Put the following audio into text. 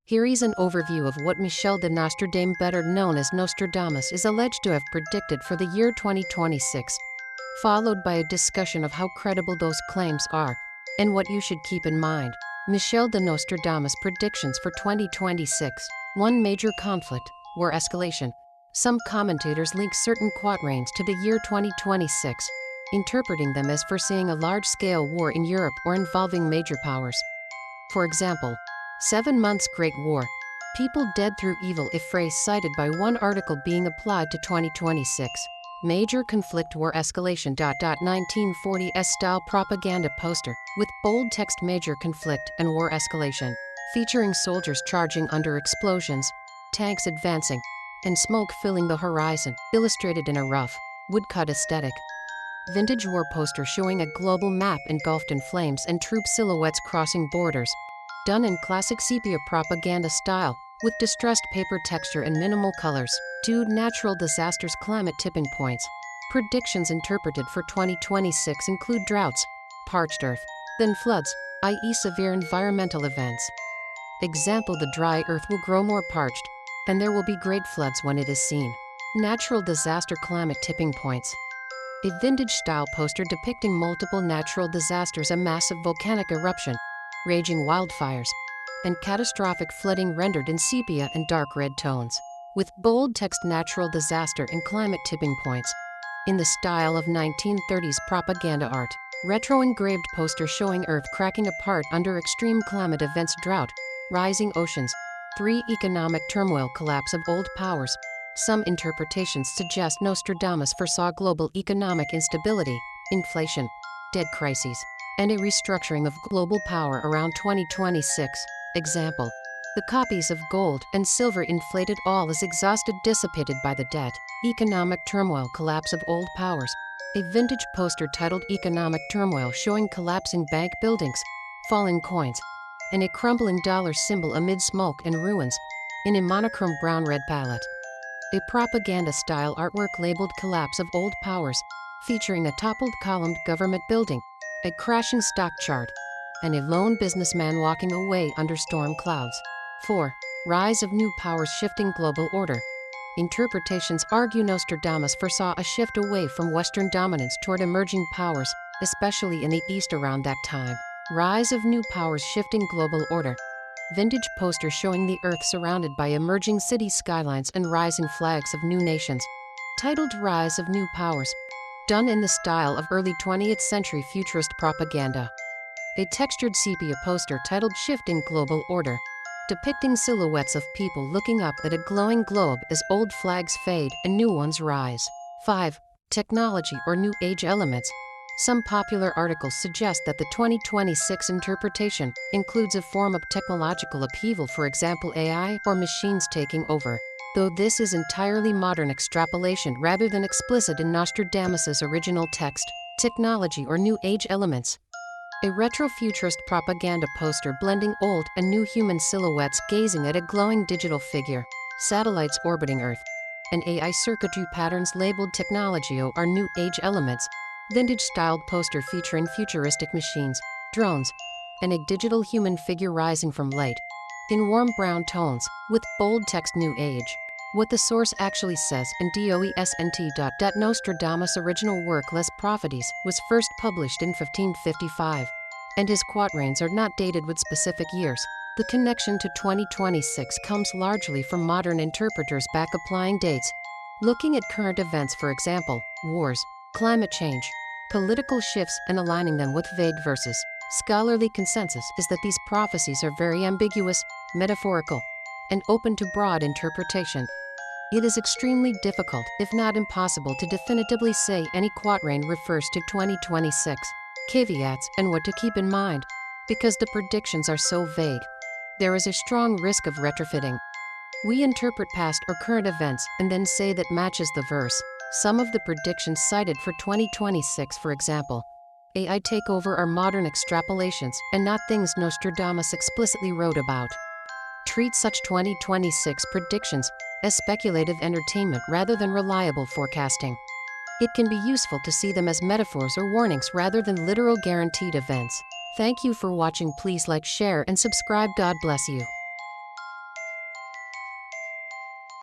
Here is an overview of what Michel de Nostradamus, better known as Nostradamus, is alleged to have predicted for the year 2026, followed by a discussion of how credible those claims are and what you should keep in mind. Michel de Nostradamus predictions for 2026. 1. Major conflict, war escalation. Some commentators link certain quatrains to the year 2026, interpreting them as foreseeing a large-scale war in Europe or involving major powers. For example, 7 months Great War. People dead through evil, a phrase cited by one article being applied to 2026. Major conflict, war escalation. 1940s style propaganda poster with bold text, major conflict and war escalation, featuring soldiers charging under explosions, tanks advancing, and smoke filling the horizon, illustrated in a rough, woodcut aesthetic. Vintage war poster showing a global map engulfed in flames and troop silhouettes crossing borders, done in classic sepia propaganda style, with distressed paper texture and minimal colors. 2. Natural disasters, climate tipping points. Predictions interpreted for 2026 include droughts, parched earth, then floods, i.e. severe environmental events. Example: the dry earth will grow more parched, and there will be great floods when it is seen. Natural disaster, climate tipping points. A vintage-style poster depicting multiple natural disasters, a massive volcanic eruption, raging wildfires, and catastrophic flooding rendered in sepia and dark red tones, with bold text, natural disaster and climate tipping points, in the style of 1930s propaganda art. Retro engraved poster showing Earth cracking apart under extreme climate events, drought, rising oceans. 3. Economic turmoil, collapse of old powers. Some interpretations suggest Nostradamus foresaw global economic instability, inflation, debt crises, and a restructuring of global power around 2026. Example: the copies of gold and silver inflated, all is exhausted, dissipated by the debt. Economic turmoil, collapse of old powers. A vintage poster titled Economic Turmoil showing collapsing bank buildings, fallen coins, and a crumbling dollar symbol amid smoke and ruins, in a monochrome brown-red palette. A propaganda-style artwork labeled Collapse of Old Powers, featuring a toppled columned government building, a crashing stock chart, and a lone businessman walking away under storm clouds. 4. Rise of new powers, shifting global order. Interpretations argue Nostradamus foresaw a shift away from Western dominance toward emerging powers, especially in the East around that time. Rise of new powers, shifting global order. Vintage poster showing the Earth surrounded by emerging city skylines and rising flags of new nations, titled Rise of New Powers, done in the style of early 20th century futurist propaganda. A textured sepia poster titled Shifting Global Order, depicting silhouettes of people looking up at a glowing globe as old flags fade and new ones rise. 5. Technology or New Age elements. Some popular articles suggest that the 2026 interpretation includes a form of technological upheaval, for example AI or machines taking over, though this is entirely modern extrapolation rather than explicit in Nostradamus's original text. Technology or New Age elements. A retro-futurist propaganda poster blending old and new human silhouettes gazing at a glowing digital figure, satellites orbiting Earth, and AI circuitry patterns labeled Technology or New Age elements. Vintage-styled poster featuring futuristic machines, drones, and a digital human figure rising from light, in warm brown tones, with bold text New Age. What the source actually says in DOESNT. Nostradamus' original work Les Prophéties was first published in 1555, and his quatrains are not dated with specific years. The connection to 2026 comes largely from modern interpreters back applying dates, looking at current events, for example, wars, climate change, political shifts, and aligning them with vague verses. Scholarly consensus is that these prophecies are very ambiguous, metaphorical, and open to broad interpretation. It is extremely difficult, if not impossible, to definitively say any quatrain refers to 2026. Caveats and what to keep in mind. Because the predictions are so vague, there is a strong risk of retrofitting. We interpret past or current events and then say that matches the verse. Some of the predictions cited for 2026, for example, AI takeover, are modern extrapolations and not things Nostradamus explicitly wrote about. Treat such 2026 predictions as speculative entertainment rather than reliable forecasting. It can be useful to see them as metaphors or warnings rather than literal guaranteed events. Thank you for watching. Please like, share, and subscribe. God bless you.